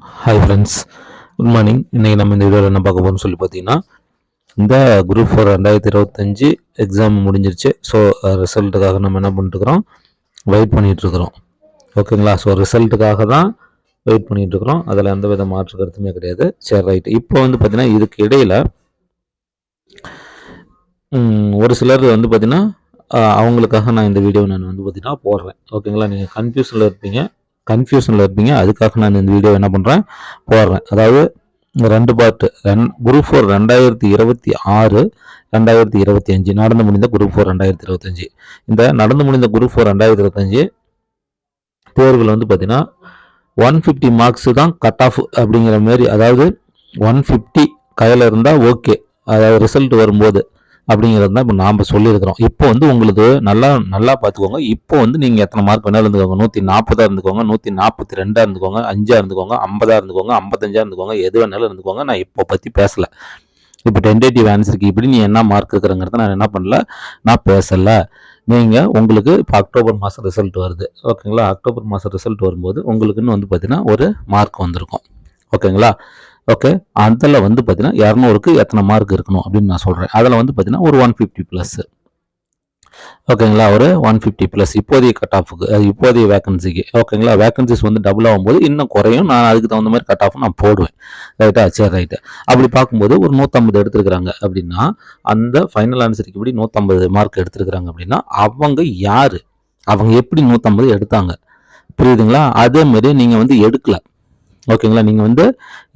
Hi friends, good morning. இன்றைக்கி நம்ம இந்த வீடியோவில் என்ன பார்க்க போகிறோம்னு சொல்லி பார்த்தீங்கன்னா, இந்த குரூப் 4 2025 எக்ஸாம் முடிஞ்சிருச்சு. ஸோ ரிசல்ட்டுக்காக நம்ம என்ன பண்ணிட்டுருக்குறோம், வெயிட் பண்ணிகிட்ருக்குறோம். ஓகேங்களா? ஸோ ரிசல்ட்டுக்காக தான் வெயிட் பண்ணிகிட்ருக்குறோம். அதில் எந்த வித மாற்று கருத்துமே கிடையாது. சரி, ரைட். இப்போ வந்து பார்த்தீங்கன்னா, இதுக்கு இடையில் ஒரு சிலர் வந்து பார்த்தீங்கன்னா, அவங்களுக்காக நான் இந்த வீடியோ நான் வந்து பார்த்தீங்கன்னா போடுறேன். ஓகேங்களா? நீங்கள் கன்ஃபியூஷனில் இருப்பீங்க. அதுக்காக நான் இந்த வீடியோ என்ன பண்ணுறேன், போடுறேன். அதாவது 2 பார்ட். குரூப் 4 2026 2025 நடந்து முடிந்த குரூப் 4 2025. இந்த நடந்து முடிந்த குரூப் 4 2025 தேர்வில் வந்து பார்த்தீங்கன்னா 150 மார்க்ஸ் தான் கட் ஆஃப் அப்படிங்கிற மாரி. அதாவது 150 கையில் இருந்தால் ஓகே, அதாவது ரிசல்ட் வரும்போது அப்படிங்கிறது தான் இப்போ நாம் சொல்லியிருக்கிறோம். இப்போ வந்து உங்களுக்கு நல்லா பார்த்துக்கோங்க. இப்போ வந்து நீங்கள் எத்தனை மார்க் வேணாலும் இருந்துக்கோங்க. 140 இருந்துக்கோங்க, 142 இருந்துக்கோங்க, 5 இருந்துக்கோங்க, 50 இருந்துக்கோங்க, 55 இருந்துக்கோங்க, எது வேணாலும் இருந்துக்கோங்க. நான் இப்போ பற்றி பேசலை. இப்போ டென்டேட்டிவ் ஆன்சருக்கு இப்படி நீ என்ன மார்க் இருக்கிறங்கிறத நான் என்ன பண்ணல, நான் பேசலை. நீங்கள் உங்களுக்கு இப்போ அக்டோபர் மாதம் ரிசல்ட் வருது. ஓகேங்களா? அக்டோபர் மாதம் ரிசல்ட் வரும்போது உங்களுக்குன்னு வந்து பார்த்தீங்கன்னா ஒரு மார்க் வந்திருக்கும். ஓகேங்களா? ஓகே, அதில் வந்து பார்த்தீங்கன்னா 200க்கு எத்தனை மார்க் இருக்கணும் அப்படின்னு நான் சொல்கிறேன். அதில் வந்து பார்த்தீங்கன்னா ஒரு 150 ப்ளஸ். ஓகேங்களா? ஒரு 150 ப்ளஸ் இப்போதைய கட் ஆஃபுக்கு, இப்போதைய வேகன்சிக்கு. ஓகேங்களா? வேகன்சிஸ் வந்து டபுள் ஆகும்போது இன்னும் குறையும். நான் அதுக்கு தகுந்த மாதிரி கட் ஆஃப் நான் போடுவேன். ரைட்டா? சரி, ரைட்டு. அப்படி பார்க்கும்போது ஒரு 150 எடுத்துருக்குறாங்க அப்படின்னா, அந்த ஃபைனல் ஆன்சருக்கு இப்படி 150 மார்க் எடுத்துருக்குறாங்க அப்படின்னா, அவங்க யார், அவங்க எப்படி 150 எடுத்தாங்க, புரியுதுங்களா? அதே மாதிரி நீங்கள் வந்து எடுக்கல. ஓகேங்களா? நீங்கள் வந்து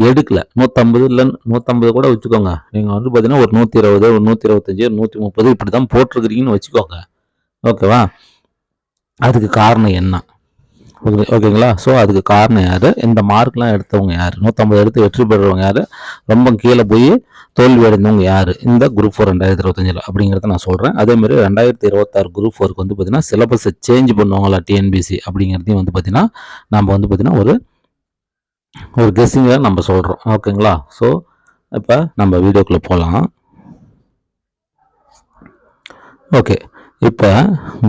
எடுக்கல. 150 இல்லை 150 கூட வச்சுக்கோங்க. நீங்கள் வந்து பார்த்தீங்கன்னா ஒரு 120, ஒரு 125, 130 இப்படி தான் போட்டிருக்கிறீங்கன்னு வச்சுக்கோங்க. ஓகேவா? அதுக்கு காரணம் என்ன? ஓகேங்களா? ஸோ அதுக்கு காரணம் யார், இந்த மார்க்லாம் எடுத்தவங்க யார், 150 எடுத்து வெற்றி பெறுறவங்க யார், ரொம்ப கீழே போய் தோல்வி அடைந்தவங்க யார் இந்த குரூப் 4 2025 அப்படிங்கிறத நான் சொல்கிறேன். அதேமாதிரி 2026 குரூப் 4க்கு வந்து பார்த்தீங்கன்னா சிலபஸை சேஞ்ச் பண்ணுவாங்களா டிஎன்பிசி அப்படிங்கிறதையும் வந்து பார்த்தீங்கன்னா நம்ம வந்து பார்த்தீங்கன்னா ஒரு கெஸ்ஸிங்காக நம்ம சொல்கிறோம். ஓகேங்களா? ஸோ இப்போ நம்ம வீடியோக்குள்ளே போகலாம். ஓகே, இப்போ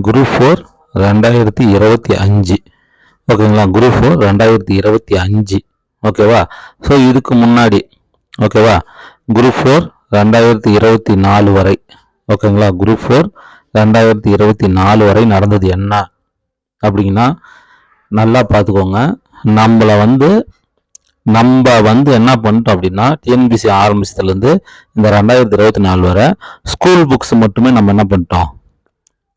குரூப் 4 2025. ஓகேங்களா? குரூப் 4 2025. ஓகேவா? ஸோ இதுக்கு முன்னாடி ஓகேவா, குரூப் 4 2024 வரை. ஓகேங்களா? குரூப் 4 2024 வரை நடந்தது என்ன அப்படின்னா, நல்லா பார்த்துக்கோங்க. நம்ம வந்து என்ன பண்ணிட்டோம் அப்படின்னா, டிஎன்பிசி ஆரம்பிச்சதுலேருந்து இந்த 2024 வரை ஸ்கூல் புக்ஸ் மட்டுமே நம்ம என்ன பண்ணிட்டோம்,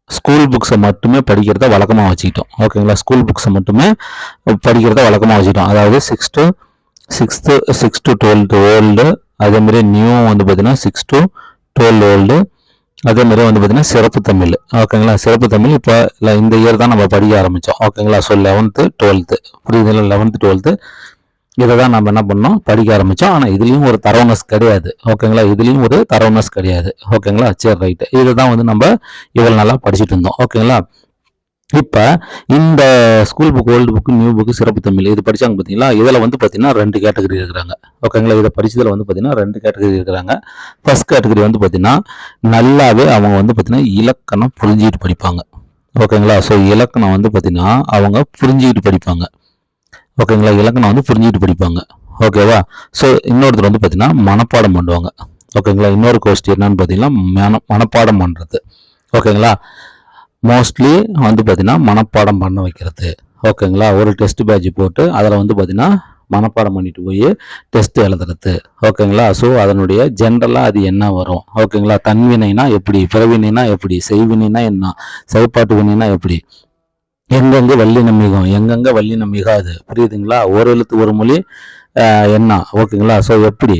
ஸ்கூல் புக்ஸை மட்டுமே படிக்கிறத வழக்கமாக வச்சுக்கிட்டோம். ஓகேங்களா? ஸ்கூல் புக்ஸை மட்டுமே படிக்கிறத வழக்கமாக வச்சுக்கிட்டோம். அதாவது 6 to 12 ஓல்டு, அதேமாதிரி நியூ வந்து பார்த்தீங்கன்னா 6 to 12 ஓல்டு, அதேமாதிரி வந்து பார்த்தீங்கன்னா சிறப்பு தமிழ். ஓகேங்களா? சிறப்பு தமிழ் இப்போ இந்த இயர் தான் நம்ம படிக்க ஆரம்பித்தோம். ஓகேங்களா? ஸோ 11th 12th புரியுதுங்களா? 11th 12th இதை தான் நம்ம என்ன பண்ணோம், படிக்க ஆரம்பித்தோம். ஆனால் இதுலேயும் ஒரு தரவுனஸ் கிடையாது. ஓகேங்களா? இதுலேயும் ஒரு தரவுனஸ் கிடையாது. ஓகேங்களா? சரி, ரைட்டு. இதை தான் வந்து நம்ம இவ்வளோ நல்லா படிச்சுட்டு இருந்தோம். ஓகேங்களா? இப்போ இந்த school book, old book, new book, சிறப்பு தமிழ் இது படித்தாங்க பார்த்தீங்களா? இதில் வந்து பார்த்தீங்கன்னா 2 கேட்டகரி இருக்கிறாங்க. ஓகேங்களா? இதை படித்ததில் வந்து பார்த்தீங்கன்னா 2 கேட்டகரி இருக்கிறாங்க. ஃபர்ஸ்ட் கேட்டகரி வந்து பார்த்தீங்கன்னா நல்லாவே அவங்க வந்து பார்த்தீங்கன்னா இலக்கணம் புரிஞ்சுக்கிட்டு படிப்பாங்க. ஓகேங்களா? ஸோ இலக்கணம் வந்து பார்த்தீங்கன்னா அவங்க புரிஞ்சுக்கிட்டு படிப்பாங்க. ஓகேங்களா? இலக்கணம் வந்து புரிஞ்சுக்கிட்டு படிப்பாங்க. ஓகேவா? ஸோ இன்னொருத்தர் வந்து பார்த்தீங்கன்னா மனப்பாடம் பண்ணுவாங்க. ஓகேங்களா? இன்னொரு கொஸ்டின் என்னன்னு பார்த்தீங்கன்னா மனப்பாடம் பண்ணுறது. ஓகேங்களா? மோஸ்ட்லி வந்து பார்த்தீங்கன்னா மனப்பாடம் பண்ண வைக்கிறது. ஓகேங்களா? ஒரு டெஸ்ட் பேட்ச் போட்டு அதில் வந்து பார்த்தீங்கன்னா மனப்பாடம் பண்ணிட்டு போய் டெஸ்ட் எழுதுறது. ஓகேங்களா? ஸோ அதனுடைய ஜென்ரலாக அது என்ன வரும், ஓகேங்களா? தன்வினைனா எப்படி, பிறவினைனா எப்படி, செய்வினைனா என்ன, செயற்பாட்டு வினைனா எப்படி, எங்கெங்க வல்லினம் மிகும், எங்கெங்க வல்லினம் மிகாது, புரியுதுங்களா? ஒரு எழுத்து ஒரு மொழி என்ன, ஓகேங்களா? ஸோ எப்படி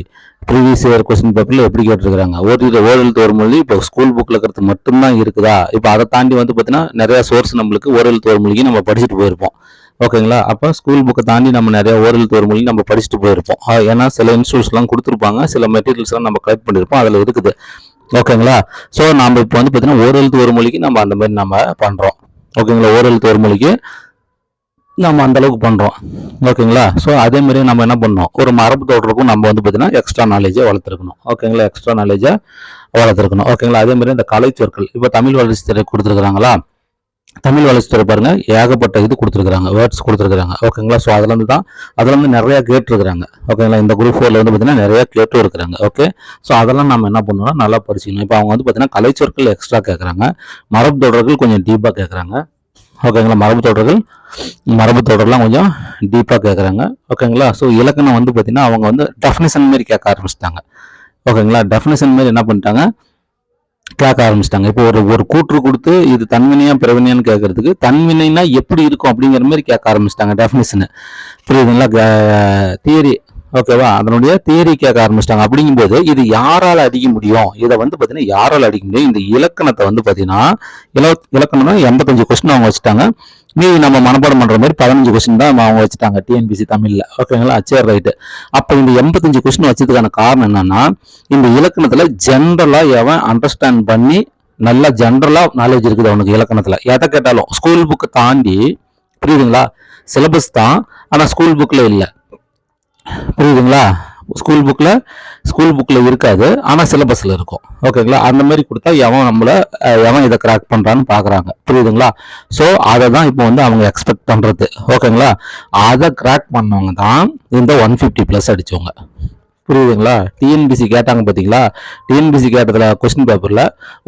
ப்ரீவியஸ் இயர் கொஸ்டின் பேப்பரில் எப்படி கேட்டிருக்கிறாங்க, ஒரு எழுத்து ஒரு மொழி இப்போ ஸ்கூல் புக்கில் இருக்கிறது மட்டும்தான் இருக்குதா? இப்போ அதை தாண்டி வந்து பார்த்தீங்கன்னா நிறையா சோர்ஸ் நம்மளுக்கு ஒரு எழுத்து ஒரு மொழிக்கு நம்ம படிச்சுட்டு போயிருப்போம். ஓகேங்களா? அப்போ ஸ்கூல் புக்கை தாண்டி நம்ம நிறைய ஒரு எழுத்து ஒரு மொழி நம்ம படிச்சுட்டு போயிருப்போம். ஏன்னா சில இன்ஸ்டியூட்ஸ்லாம் கொடுத்துருப்பாங்க, சில மெட்டீரியல்ஸ்லாம் நம்ம கலெக்ட் பண்ணியிருப்போம், அதில் இருக்குது. ஓகேங்களா? ஸோ நம்ம இப்போ வந்து பார்த்தீங்கன்னா ஒரு எழுத்து ஒரு மொழிக்கு நம்ம அந்த மாதிரி நம்ம பண்ணுறோம். ஓகேங்களா? ஒரு எழுத்து ஒரு மொழிக்கு நம்ம அந்த அளவுக்கு பண்ணுறோம். ஓகேங்களா? ஸோ அதே மாதிரி நம்ம என்ன பண்ணோம், ஒரு மரபு தொடருக்கும் நம்ம வந்து பார்த்தீங்கன்னா எக்ஸ்ட்ரா நாலேஜை வளர்த்துருக்கணும். ஓகேங்களா? எக்ஸ்ட்ரா நாலேஜை வளர்த்துருக்கணும். ஓகேங்களா? அதே மாதிரி இந்த கலைச்சொற்கள் இப்போ தமிழ் வளர்ச்சி துறை கொடுத்துருக்குறாங்களா, தமிழ் வளர்ச்சித்துறை பாருங்க ஏகப்பட்ட இது கொடுத்துருக்காங்க, வேர்ட்ஸ் கொடுத்துருக்காங்க. ஓகேங்களா? ஸோ அதில் நிறையா கேட்டிருக்கிறாங்க. ஓகேங்களா? இந்த குரூப் 4ல பார்த்தீங்கன்னா நிறையா கேட்டும் இருக்கிறாங்க. ஓகே, ஸோ அதெல்லாம் நம்ம என்ன பண்ணணும்னா நல்லா படிச்சுக்கணும். இப்போ அவங்க பார்த்தீங்கன்னா கலைச்சொற்கள் எக்ஸ்ட்ரா கேட்குறாங்க, மரபு தொடர்கள் கொஞ்சம் டீப்பாக கேட்குறாங்க. ஓகேங்களா? மரபு தொடர்லாம் கொஞ்சம் டீப்பாக கேட்குறாங்க. ஓகேங்களா? ஸோ இலக்கணம் பார்த்தீங்கன்னா அவங்க டெஃபினிஷன் மாரி கேட்க ஆரம்பிச்சிட்டாங்க. ஓகேங்களா? டெஃபினிஷன் மாரி என்ன பண்ணிட்டாங்க, கேட்க ஆரம்பிச்சிட்டாங்க. இப்போ ஒரு கூற்று கொடுத்து இது தன்வினையா பிறவினையான்னு கேட்கறதுக்கு தன்வினைனா எப்படி இருக்கும் அப்படிங்கிற மாதிரி கேட்க ஆரம்பிச்சிட்டாங்க டெஃபினிஷனு. புரியுதுங்களா? தியரி. ஓகேவா? அதனுடைய தியரி கேட்க ஆரம்பிச்சிட்டாங்க. அப்படிங்கும்போது இது யாரால் அடிக்க முடியும், இதை பார்த்தீங்கன்னா யாரால் அடிக்க முடியும், இந்த இலக்கணத்தை பார்த்தீங்கன்னா இலக்கணம் 85 கொஸ்டின் அவங்க வச்சுட்டாங்க. மீதி நம்ம மனப்பாடம் பண்ற மாதிரி 15 கொஸ்டின் தான் அவங்க வச்சுட்டாங்க டிஎன்பிசி தமிழ்ல. ஓகேங்களா? சரி, ரைட்டு. அப்ப இந்த 85 கொஸ்டின் வச்சதுக்கான காரணம் என்னன்னா, இந்த இலக்கணத்துல ஜென்ரலா எவன் அண்டர்ஸ்டாண்ட் பண்ணி நல்லா ஜென்ரலா நாலேஜ் இருக்குது அவனுக்கு இலக்கணத்துல. எதை கேட்டாலும் ஸ்கூல் புக்கை தாண்டி, புரியுதுங்களா, சிலபஸ் தான், ஆனா ஸ்கூல் புக்ல இல்லை. புரியுதுங்களா? ஸ்கூல் புக்ல இருக்காது, ஆனா சிலபஸ்ல இருக்கும். ஓகேங்களா? அந்த மாதிரி கொடுத்தா எவன் இதை கிராக் பண்றான்னு பாக்குறாங்க. புரியுதுங்களா? ஸோ அதை தான் இப்போ அவங்க எக்ஸ்பெக்ட் பண்றது. ஓகேங்களா? அதை கிராக் பண்ணவங்க தான் இந்த 150+ அடிச்சவங்க. புரியுதுங்களா? டிஎன்பிசி கேட்டாங்க பாத்தீங்களா? டிஎன்பிசி கேட்டதுல கொஸ்டின் பேப்பர்ல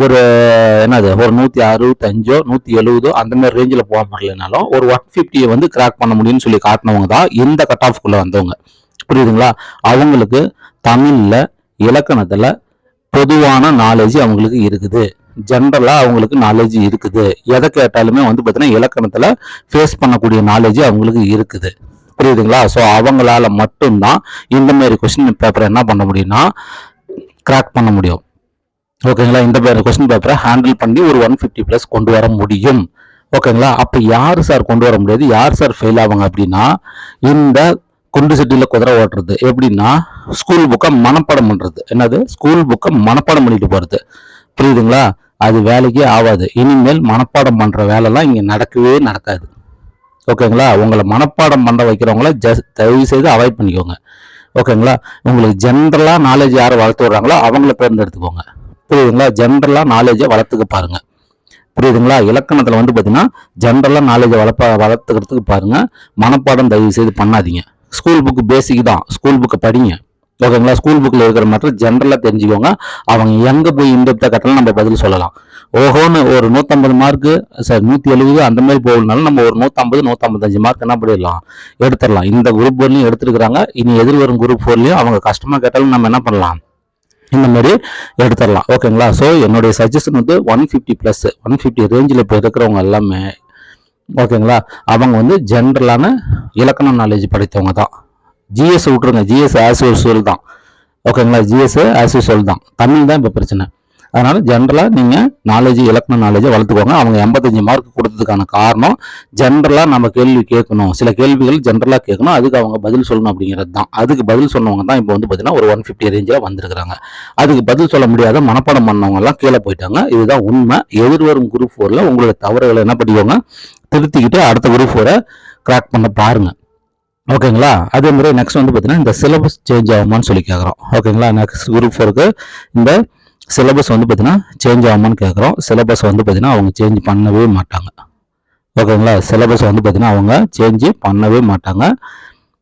ஒரு 165 170 அந்த மாதிரி ரேஞ்சில் போக முடியலனாலும் ஒரு 150 கிராக் பண்ண முடியும்னு சொல்லி காட்டினவங்க தான் இந்த கட் ஆஃப்குள்ள வந்தவங்க. புரியுதுங்களா? அவங்களுக்கு தமிழ்ல இலக்கணத்துல பொதுவான நாலேஜ் அவங்களுக்கு இருக்குது, ஜென்ரலா அவங்களுக்கு நாலேஜ் இருக்குது. எதை கேட்டாலுமே பார்த்தீங்கன்னா இலக்கணத்துல ஃபேஸ் பண்ணக்கூடிய நாலேஜ் அவங்களுக்கு இருக்குது. புரியுதுங்களா? ஸோ அவங்களால மட்டும்தான் இந்த மாதிரி கொஸ்டின் பேப்பரை என்ன பண்ண முடியும்னா கிராக் பண்ண முடியும். ஓகேங்களா? இந்த கொஸ்டின் பேப்பரை ஹேண்டில் பண்ணி ஒரு 150+ கொண்டு வர முடியும். ஓகேங்களா? அப்ப யாரு சார் கொண்டு வர முடியாது, யார் சார் ஃபெயில் ஆவாங்க அப்படின்னா, இந்த குண்டு சட்டியில குதிரை ஓட்டுறது. எப்படின்னா ஸ்கூல் புக்கை மனப்பாடம் பண்றது. என்னது? ஸ்கூல் புக்கை மனப்பாடம் பண்ணிட்டு போறது. புரியுதுங்களா? அது வேலைக்கே ஆகாது. இனிமேல் மனப்பாடம் பண்ற வேலைலாம் இங்க நடக்கவே நடக்காது. ஓகேங்களா? உங்களை மனப்பாடம் பண்ண வைக்கிறவங்கள தயவு செய்து அவாய்ட் பண்ணிக்கோங்க. ஓகேங்களா? உங்களுக்கு ஜென்ரலா நாலேஜ் யாரை வளர்த்து விடுறாங்களோ அவங்கள தேர்ந்தெடுத்துக்கோங்க. புரியுதுங்களா? ஜென்ரலா நாலேஜை வளர்த்துக்க பாருங்க. புரியுதுங்களா? இலக்கணத்துல பார்த்தீங்கன்னா ஜென்ரலா நாலேஜை வளர்த்துக்கிறதுக்கு பாருங்க. மனப்பாடம் தயவு செய்து பண்ணாதீங்க. ஸ்கூல் புக்கு பேசிக் தான், ஸ்கூல் புக்கை படிங்க. ஓகேங்களா? ஸ்கூல் புக்கில் இருக்கிற மட்டும் ஜென்ரலாக தெரிஞ்சுக்கோங்க. அவங்க எங்கே போய் இன்டெப்த்தாக கட்டலாம் நம்ம பதில் சொல்லலாம். ஓஹோன்னு ஒரு 150 மார்க்கு சார் 170 அந்த மாதிரி போகலனாலும் நம்ம ஒரு 150 155 மார்க் என்ன பண்ணிடலாம், எடுத்துடலாம். இந்த குரூப் 4லையும் எடுத்துருக்காங்க. இனி எதிர்வரும் குரூப் 4லையும் அவங்க கஷ்டமாக கேட்டாலும் நம்ம என்ன பண்ணலாம், இந்த மாதிரி எடுத்துடலாம். ஓகேங்களா? ஸோ என்னுடைய சஜஷன் 150+, 150 ரேஞ்சில் இப்போ இருக்கிறவங்க எல்லாமே ஓகேங்களா, அவங்க ஜென்ரலான இலக்கண நாலேஜ் படித்தவங்க தான். ஜிஎஸ் விட்டுருங்க, ஜிஎஸ் ஆஸ் யூசுவல் தான். ஓகேங்களா? ஜிஎஸ் ஆஸ் யூசுவல் தான். தமிழ் தான் இப்போ பிரச்சனை. அதனால ஜென்ரலாக நீங்கள் நாலேஜ், இலக்கண நாலேஜை வளர்த்துக்கோங்க. அவங்க 85 மார்க் கொடுத்ததுக்கான காரணம் ஜென்ரலாக நம்ம கேள்வி கேட்கணும், சில கேள்விகள் ஜென்ரலாக கேட்கணும், அதுக்கு அவங்க பதில் சொல்லணும் அப்படிங்கிறது தான். அதுக்கு பதில் சொன்னவங்க தான் இப்போ பார்த்தீங்கன்னா ஒரு 150 ரேஞ்சில் வந்திருக்கிறாங்க. அதுக்கு பதில் சொல்ல முடியாத மனப்பாடம் பண்ணவங்க எல்லாம் கீழே போயிட்டாங்க. இதுதான் உண்மை. எதிர்வரும் குரூப் 4ல உங்களுடைய தவறுகளை என்ன பண்ணிக்கோங்க, திருத்திக்கிட்டு அடுத்த குரூப் 4 கிராக் பண்ண பாருங்க. ஓகேங்களா? அதே மாதிரி நெக்ஸ்ட் பார்த்தீங்கன்னா இந்த சிலபஸ் சேஞ்ச் ஆகுமான்னு சொல்லி கேட்குறோம். ஓகேங்களா? நெக்ஸ்ட் குரூப் 4க்கு இந்த சிலபஸ் பார்த்தீங்கன்னா சேஞ்ச் ஆகுமான்னு கேட்குறோம். சிலபஸ் பார்த்தீங்கன்னா அவங்க சேஞ்ச் பண்ணவே மாட்டாங்க. ஓகேங்களா? சிலபஸ் பார்த்தீங்கன்னா அவங்க சேஞ்ச் பண்ணவே மாட்டாங்க.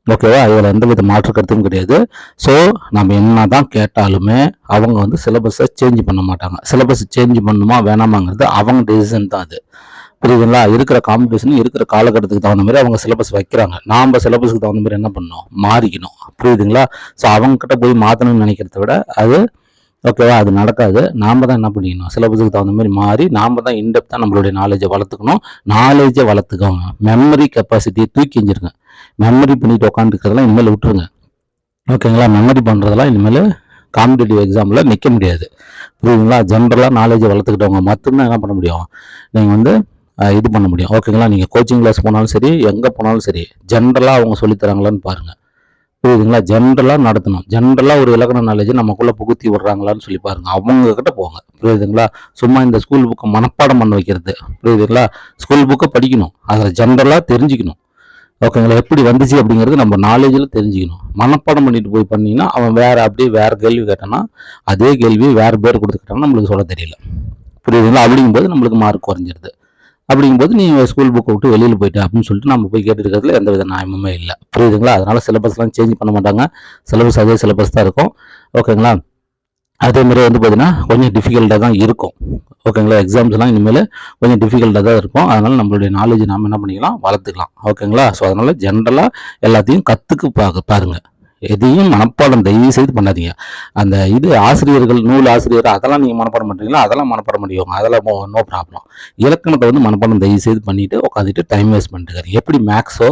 ஓகேவா? இதில் எந்த வித மாற்று கருத்தும் கிடையாது. ஸோ நம்ம என்ன தான் கேட்டாலுமே அவங்க சிலபஸை சேஞ்ச் பண்ண மாட்டாங்க. சிலபஸ் சேஞ்ச் பண்ணுமா வேணாமாங்கிறது அவங்க டிசிஷன் தான் அது. புரியுதுங்களா? இருக்கிற காம்படிஷன், இருக்கிற காலகட்டத்துக்கு தகுந்த மாதிரி அவங்க சிலபஸ் வைக்கிறாங்க. நாம் சிலபஸுக்கு தகுந்த மாதிரி என்ன பண்ணணும், மாறிக்கணும். புரியுதுங்களா? ஸோ அவங்க கிட்ட போய் மாற்றணும்னு நினைக்கிறத விட அது ஓகேவா, அது நடக்காது. நாம் தான் என்ன பண்ணிக்கணும், சிலபஸுக்கு தகுந்த மாதிரி மாறி நாம் தான் இன்டெப்த்தாக நம்மளுடைய நாலேஜை வளர்த்துக்கணும். நாலேஜை வளர்த்துக்கோங்க. மெமரி கெப்பாசிட்டியை தூக்கி எஞ்சிருங்க. மெமரி பண்ணிட்டு உட்காந்துருக்கிறதெல்லாம் இனிமேல் விட்டுருங்க. ஓகேங்களா? மெமரி பண்ணுறதெல்லாம் இனிமேல் காம்படிட்டிவ் எக்ஸாமில் நிற்க முடியாது. புரியுதுங்களா? ஜென்ரலாக நாலேஜை வளர்த்துக்கிட்டவங்க மட்டும்தான் என்ன பண்ண முடியும், நீங்கள் இது பண்ண முடியும். ஓகேங்களா? நீங்கள் கோச்சிங் கிளாஸ் போனாலும் சரி, எங்கே போனாலும் சரி, ஜென்ரலாக அவங்க சொல்லித்தராங்களான்னு பாருங்கள். புரியுதுங்களா? ஜென்ரலாக நடத்தணும். ஜென்ரலாக ஒரு இலக்கண நாலேஜ் நமக்குள்ளே புகுத்தி விடுறாங்களான்னு சொல்லி பாருங்கள். அவங்க கிட்ட போங்க. புரியுதுங்களா? சும்மா இந்த ஸ்கூல் புக்கை மனப்பாடம் பண்ண வைக்கிறது. புரியுதுங்களா? ஸ்கூல் புக்கை படிக்கணும், அதில் ஜென்ரலாக தெரிஞ்சுக்கணும். ஓகேங்களா? எப்படி வந்துச்சு அப்படிங்கிறது நம்ம நாலேஜில் தெரிஞ்சுக்கணும். மனப்பாடம் பண்ணிட்டு போய் பண்ணிங்கன்னா அவன் அப்படியே வேறு கேள்வி கேட்டான்னா அதே கேள்வி வேறு பேர் கொடுத்துக்கிட்டாங்கன்னா நம்மளுக்கு சொல்ல தெரியல. புரியுதுங்களா? அப்படிங்கும்போது நம்மளுக்கு மார்க் குறைஞ்சிருது. அப்படிங்கும்போது நீ ஸ்கூல் புக்கை விட்டு வெளியில் போயிட்ட அப்படின்னு சொல்லிட்டு நம்ம போய் கேட்டு இருக்கிறதுல எந்த வித நியாயமுமே இல்லை. புரியுதுங்களா? அதனால் சிலபஸ்லாம் சேஞ்ச் பண்ண மாட்டாங்க. சிலபஸ் அதே சிலபஸ் தான் இருக்கும். ஓகேங்களா? அதேமாதிரி வந்து பார்த்தீங்கன்னா கொஞ்சம் டிஃபிகல்ட்டாக தான் இருக்கும். ஓகேங்களா? எக்ஸாம்ஸ்லாம் இனிமேல் கொஞ்சம் டிஃபிகல்ட்டாக தான் இருக்கும். அதனால் நம்மளுடைய நாலேஜ் நாம் என்ன பண்ணிக்கலாம், வளர்த்துக்கலாம். ஓகேங்களா? ஸோ அதனால் ஜென்ரலாக எல்லாத்தையும் பாருங்கள். எதையும் மனப்பாடம் தயவு செய்து பண்ணாதீங்க. அந்த ஆசிரியர்கள், நூல் ஆசிரியர் அதெல்லாம் நீங்கள் மனப்பாடம் பண்ணுறீங்களா, அதெல்லாம் மனப்பாடம் பண்ணிக்கோங்க. அதெல்லாம் நோ ப்ராப்ளம். இலக்கணத்தை வந்து மனப்பாடம் தயவு செய்து பண்ணிவிட்டு உட்காந்துட்டு டைம் வேஸ்ட் பண்ணிட்டு எப்படி மேக்ஸோ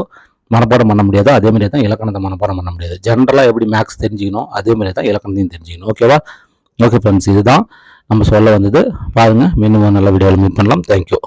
மனப்பாடம் பண்ண முடியாதோ அதே மாதிரியே தான் இலக்கணத்தை மனப்பாடம் பண்ண முடியாது. ஜென்ரலாக எப்படி மேக்ஸ் தெரிஞ்சுக்கணும் அதே மாதிரியே தான் இலக்கணத்தையும் தெரிஞ்சுக்கணும். ஓகேவா? ஓகே ஃப்ரெண்ட்ஸ், இதுதான் நம்ம சொல்ல வந்தது. பாருங்கள், மீண்டும் நல்ல வீடியோவில் மீட் பண்ணலாம். தேங்க்யூ.